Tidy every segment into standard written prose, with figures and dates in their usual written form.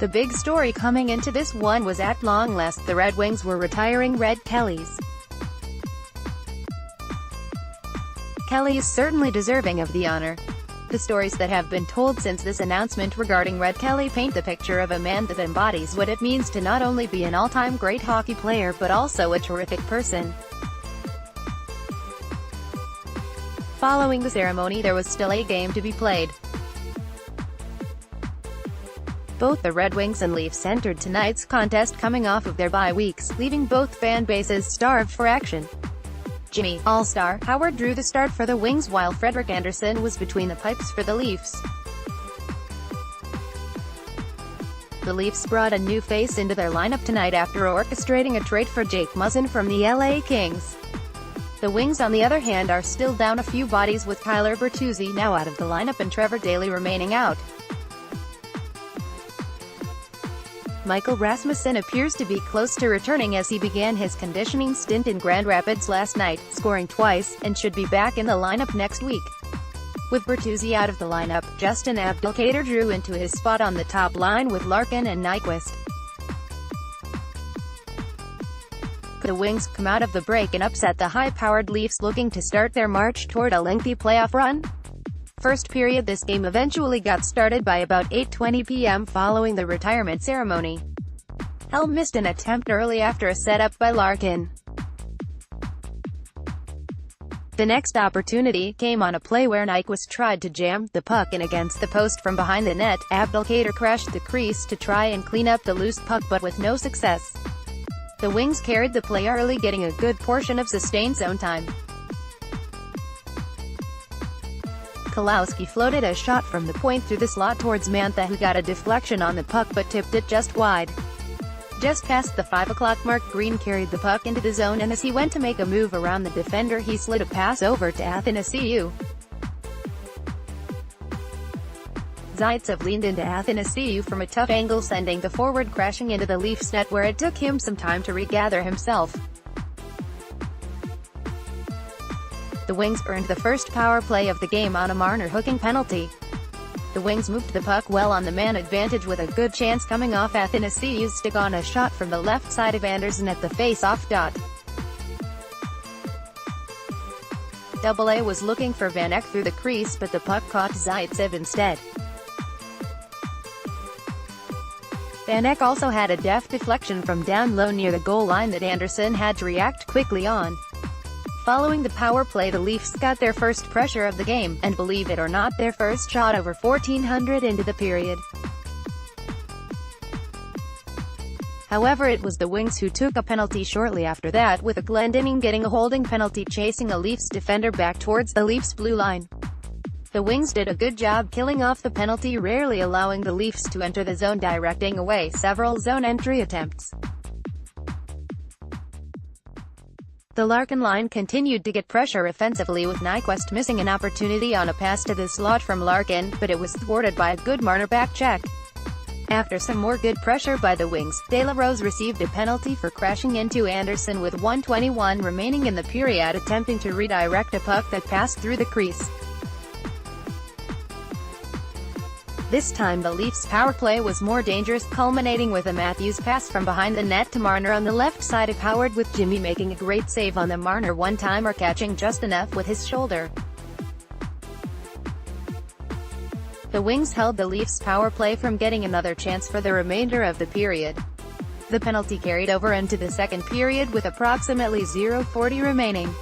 The big story coming into this one was at long last the Red Wings were retiring Red Kellys. Kelly is certainly deserving of the honor. The stories that have been told since this announcement regarding Red Kelly paint the picture of a man that embodies what it means to not only be an all-time great hockey player but also a terrific person. Following the ceremony there was still a game to be played. Both the Red Wings and Leafs entered tonight's contest coming off of their bye weeks, leaving both fan bases starved for action. Jimmy All-Star Howard drew the start for the Wings while Frederik Andersen was between the pipes for the Leafs. The Leafs brought a new face into their lineup tonight after orchestrating a trade for Jake Muzzin from the LA Kings. The Wings on the other hand are still down a few bodies with Tyler Bertuzzi now out of the lineup and Trevor Daley remaining out. Michael Rasmussen appears to be close to returning as he began his conditioning stint in Grand Rapids last night, scoring twice, and should be back in the lineup next week. With Bertuzzi out of the lineup, Justin Abdelkader drew into his spot on the top line with Larkin and Nyquist. The Wings come out of the break and upset the high-powered Leafs looking to start their march toward a lengthy playoff run. First period. This game eventually got started by about 8:20 p.m. following the retirement ceremony. Helm missed an attempt early after a setup by Larkin. The next opportunity came on a play where Nyquist tried to jam the puck in against the post from behind the net. Abdelkader crashed the crease to try and clean up the loose puck but with no success. The Wings carried the play early, getting a good portion of sustained zone time. Kalowski floated a shot from the point through the slot towards Mantha, who got a deflection on the puck but tipped it just wide. Just past the 5 o'clock mark, Green carried the puck into the zone and as he went to make a move around the defender he slid a pass over to Athanasiou. Zaitsev leaned into Athanasiou from a tough angle, sending the forward crashing into the Leafs net where it took him some time to regather himself. The Wings earned the first power play of the game on a Marner hooking penalty. The Wings moved the puck well on the man advantage with a good chance coming off Athanasiou's stick on a shot from the left side of Andersen at the face-off dot. AA was looking for Van Eck through the crease but the puck caught Zaitsev instead. Van Eck also had a deft deflection from down low near the goal line that Andersen had to react quickly on. Following the power play, the Leafs got their first pressure of the game, and believe it or not, their first shot over 1400 into the period. However, it was the Wings who took a penalty shortly after that, with a Glendening getting a holding penalty chasing a Leafs defender back towards the Leafs blue line. The Wings did a good job killing off the penalty, rarely allowing the Leafs to enter the zone, directing away several zone entry attempts. The Larkin line continued to get pressure offensively, with Nyquist missing an opportunity on a pass to the slot from Larkin, but it was thwarted by a good Marner back check. After some more good pressure by the Wings, De La Rose received a penalty for crashing into Andersen with 1:21 remaining in the period, attempting to redirect a puck that passed through the crease. This time the Leafs' power play was more dangerous, culminating with a Matthews pass from behind the net to Marner on the left side of Howard, with Jimmy making a great save on the Marner one-timer, catching just enough with his shoulder. The Wings held the Leafs' power play from getting another chance for the remainder of the period. The penalty carried over into the second period with approximately 0:40 remaining.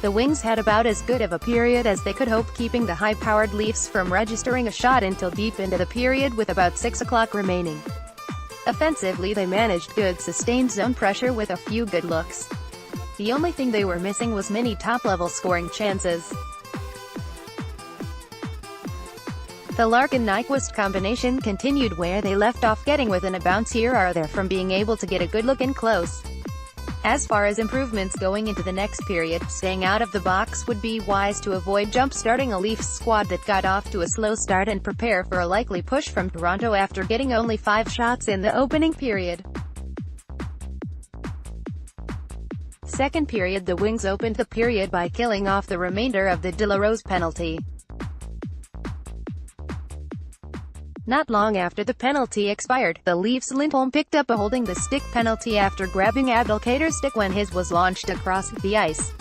The Wings had about as good of a period as they could hope, keeping the high-powered Leafs from registering a shot until deep into the period with about 6 o'clock remaining. Offensively, they managed good sustained zone pressure with a few good looks. The only thing they were missing was many top-level scoring chances. The Larkin-Nyquist combination continued where they left off, getting within a bounce here or there from being able to get a good look in close. As far as improvements going into the next period, staying out of the box would be wise to avoid jump-starting a Leafs squad that got off to a slow start, and prepare for a likely push from Toronto after getting only 5 shots in the opening period. Second period, the Wings opened the period by killing off the remainder of the De La Rose penalty. Not long after the penalty expired, the Leafs' Lindholm picked up a holding the stick penalty after grabbing Abdelkader's stick when his was launched across the ice.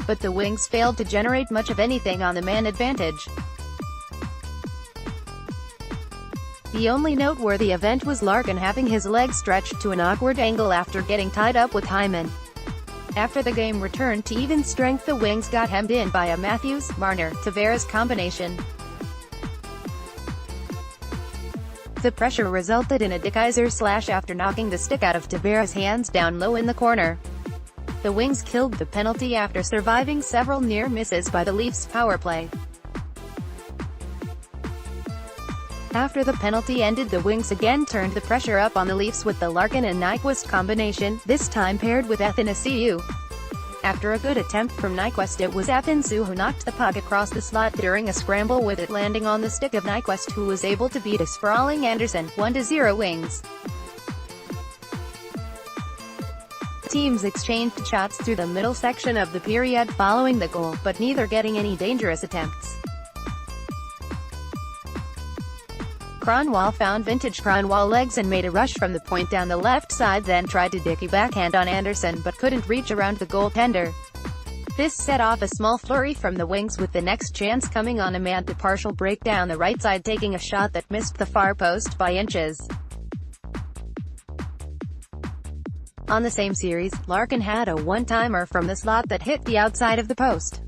But the Wings failed to generate much of anything on the man advantage. The only noteworthy event was Larkin having his leg stretched to an awkward angle after getting tied up with Hyman. After the game returned to even strength, the Wings got hemmed in by a Matthews-Marner-Tavares combination. The pressure resulted in a De Keyser slash after knocking the stick out of Tavares' hands down low in the corner. The Wings killed the penalty after surviving several near misses by the Leafs' power play. After the penalty ended, the Wings again turned the pressure up on the Leafs with the Larkin and Nyquist combination, this time paired with Athanasiou. After a good attempt from Nyquist, it was Athanasiou who knocked the puck across the slot during a scramble, with it landing on the stick of Nyquist, who was able to beat a sprawling Anderson. 1-0 Wings. Teams exchanged shots through the middle section of the period following the goal, but neither getting any dangerous attempts. Kronwall found vintage Kronwall legs and made a rush from the point down the left side, then tried to dicky backhand on Anderson but couldn't reach around the goaltender. This set off a small flurry from the Wings, with the next chance coming on a man to partial break down the right side, taking a shot that missed the far post by inches. On the same series, Larkin had a one-timer from the slot that hit the outside of the post.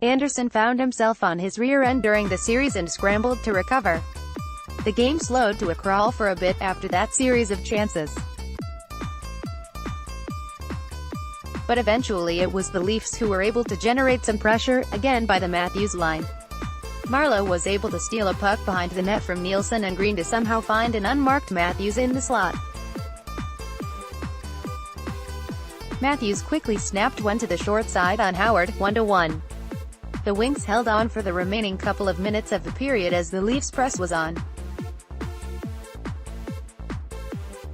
Anderson found himself on his rear end during the series and scrambled to recover. The game slowed to a crawl for a bit after that series of chances. But eventually it was the Leafs who were able to generate some pressure, again by the Matthews line. Marleau was able to steal a puck behind the net from Nielsen and Green to somehow find an unmarked Matthews in the slot. Matthews quickly snapped one to the short side on Howard, 1-1. The Wings held on for the remaining couple of minutes of the period as the Leafs' press was on.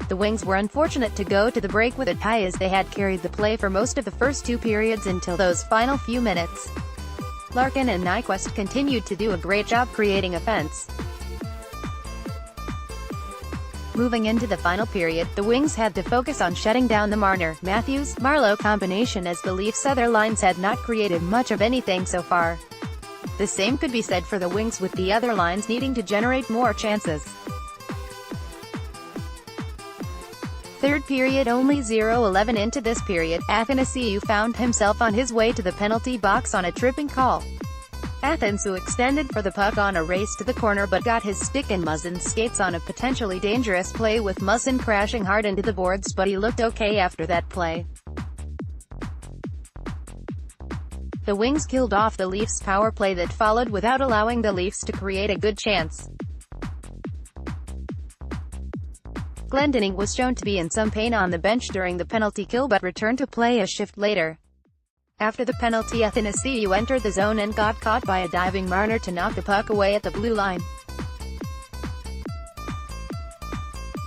The Wings were unfortunate to go to the break with a tie, as they had carried the play for most of the first two periods until those final few minutes. Larkin and Nyquist continued to do a great job creating offense. Moving into the final period, the Wings had to focus on shutting down the Marner-Matthews-Marleau combination, as the Leafs' other lines had not created much of anything so far. The same could be said for the Wings, with the other lines needing to generate more chances. Third period, only 0-11 into this period, Athanasiou found himself on his way to the penalty box on a tripping call. Athanasiou extended for the puck on a race to the corner but got his stick in Muzzin's skates on a potentially dangerous play, with Muzzin crashing hard into the boards, but he looked okay after that play. The Wings killed off the Leafs' power play that followed without allowing the Leafs to create a good chance. Glendening was shown to be in some pain on the bench during the penalty kill but returned to play a shift later. After the penalty, Athanasiou entered the zone and got caught by a diving Marner to knock the puck away at the blue line.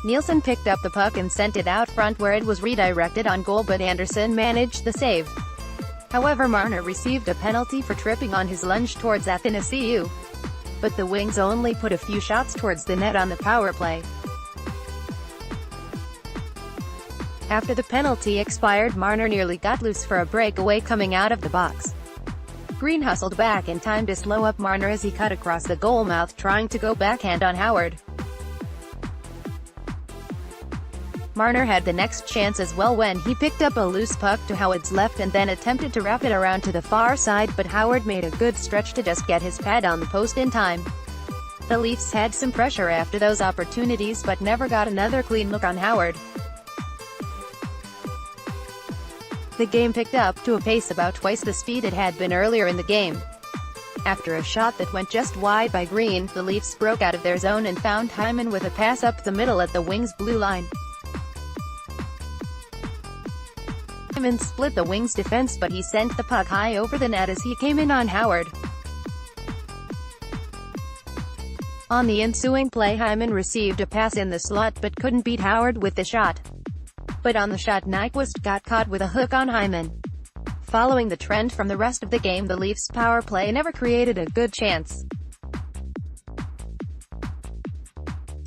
Nielsen picked up the puck and sent it out front, where it was redirected on goal, but Anderson managed the save. However, Marner received a penalty for tripping on his lunge towards Athanasiou. But the Wings only put a few shots towards the net on the power play. After the penalty expired, Marner nearly got loose for a breakaway coming out of the box. Green hustled back in time to slow up Marner as he cut across the goal mouth, trying to go backhand on Howard. Marner had the next chance as well when he picked up a loose puck to Howard's left and then attempted to wrap it around to the far side, but Howard made a good stretch to just get his pad on the post in time. The Leafs had some pressure after those opportunities but never got another clean look on Howard. The game picked up to a pace about twice the speed it had been earlier in the game. After a shot that went just wide by Green, the Leafs broke out of their zone and found Hyman with a pass up the middle at the Wings' blue line. Hyman split the Wings' defense, but he sent the puck high over the net as he came in on Howard. On the ensuing play, Hyman received a pass in the slot but couldn't beat Howard with the shot. But on the shot, Nyquist got caught with a hook on Hyman. Following the trend from the rest of the game, the Leafs' power play never created a good chance.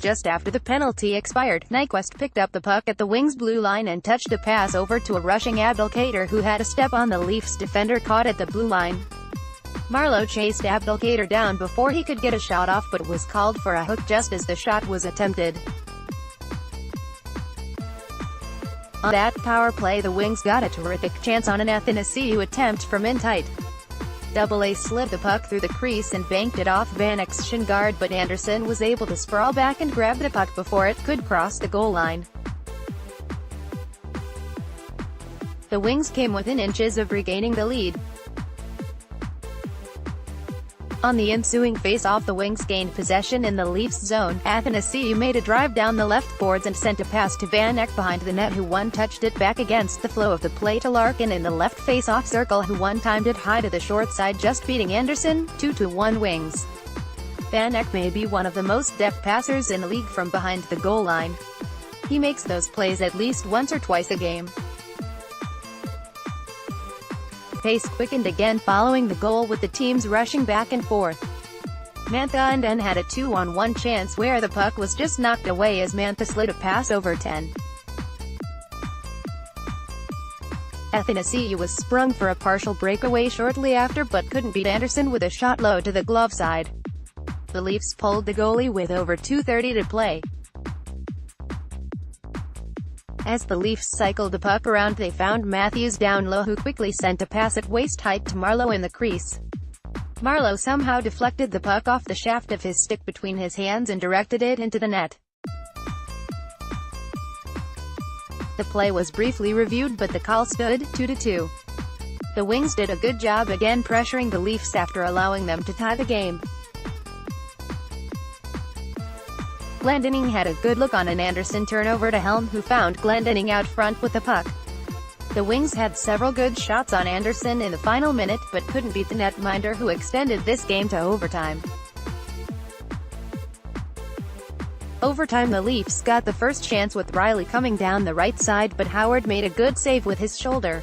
just after the penalty expired, Nyquist picked up the puck at the Wings' blue line and touched a pass over to a rushing Abdelkader who had a step on the Leafs defender caught at the blue line. Marleau chased Abdelkader down before he could get a shot off but was called for a hook just as the shot was attempted. On that power play, the Wings got a terrific chance on an Athanasiou attempt from in tight. AA slid the puck through the crease and banked it off Vanek's shin guard, but Anderson was able to sprawl back and grab the puck before it could cross the goal line. The Wings came within inches of regaining the lead. On the ensuing face-off, the Wings gained possession in the Leafs zone. Athanasiou made a drive down the left boards and sent a pass to Vanek behind the net, who one-touched it back against the flow of the play to Larkin in the left face-off circle, who one-timed it high to the short side, just beating Anderson. 2-1 Wings. Vanek may be one of the most deft passers in the league from behind the goal line. He makes those plays at least once or twice a game. Pace quickened again following the goal, with the teams rushing back and forth. Mantha and N had a 2-on-1 chance where the puck was just knocked away as Mantha slid a pass over 10. Athanasiou was sprung for a partial breakaway shortly after but couldn't beat Anderson with a shot low to the glove side. The Leafs pulled the goalie with over 2:30 to play. As the Leafs cycled the puck around, they found Matthews down low, who quickly sent a pass at waist height to Marleau in the crease. Marleau somehow deflected the puck off the shaft of his stick between his hands and directed it into the net. The play was briefly reviewed but the call stood. 2-2. The Wings did a good job again pressuring the Leafs after allowing them to tie the game. Glendening had a good look on an Anderson turnover to Helm, who found Glendening out front with the puck. The Wings had several good shots on Anderson in the final minute, but couldn't beat the netminder, who extended this game to overtime. Overtime, the Leafs got the first chance with Riley coming down the right side, but Howard made a good save with his shoulder.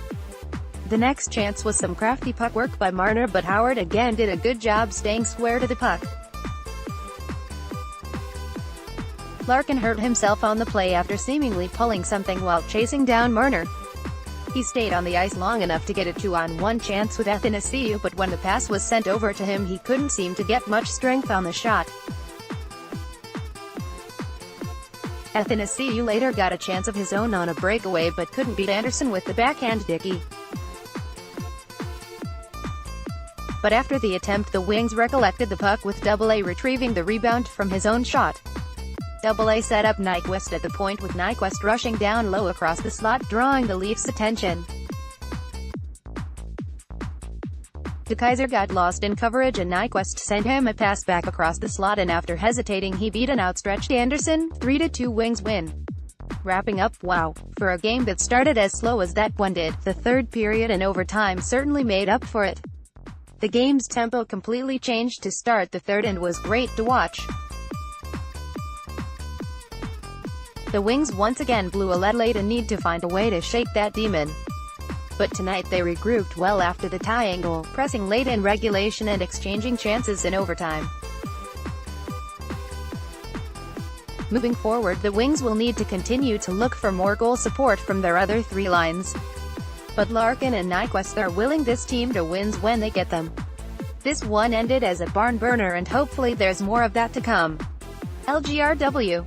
The next chance was some crafty puck work by Marner, but Howard again did a good job staying square to the puck. Larkin hurt himself on the play after seemingly pulling something while chasing down Marner. He stayed on the ice long enough to get a 2-on-1 chance with Athanasiou, but when the pass was sent over to him, he couldn't seem to get much strength on the shot. Athanasiou later got a chance of his own on a breakaway but couldn't beat Anderson with the backhand dicky. But after the attempt, the Wings recollected the puck, with AA retrieving the rebound from his own shot. AA set up Nyquist at the point, with Nyquist rushing down low across the slot, drawing the Leafs' attention. De Keyser got lost in coverage and Nyquist sent him a pass back across the slot, and after hesitating he beat an outstretched Anderson. 3-2 Wings win. Wrapping up, wow. For a game that started as slow as that one did, the third period and overtime certainly made up for it. The game's tempo completely changed to start the third and was great to watch. The Wings once again blew a lead late and need to find a way to shake that demon. But tonight they regrouped well after the tying goal, pressing late in regulation and exchanging chances in overtime. Moving forward, the Wings will need to continue to look for more goal support from their other three lines. But Larkin and Nyquist are willing this team to wins when they get them. This one ended as a barn burner and hopefully there's more of that to come. LGRW.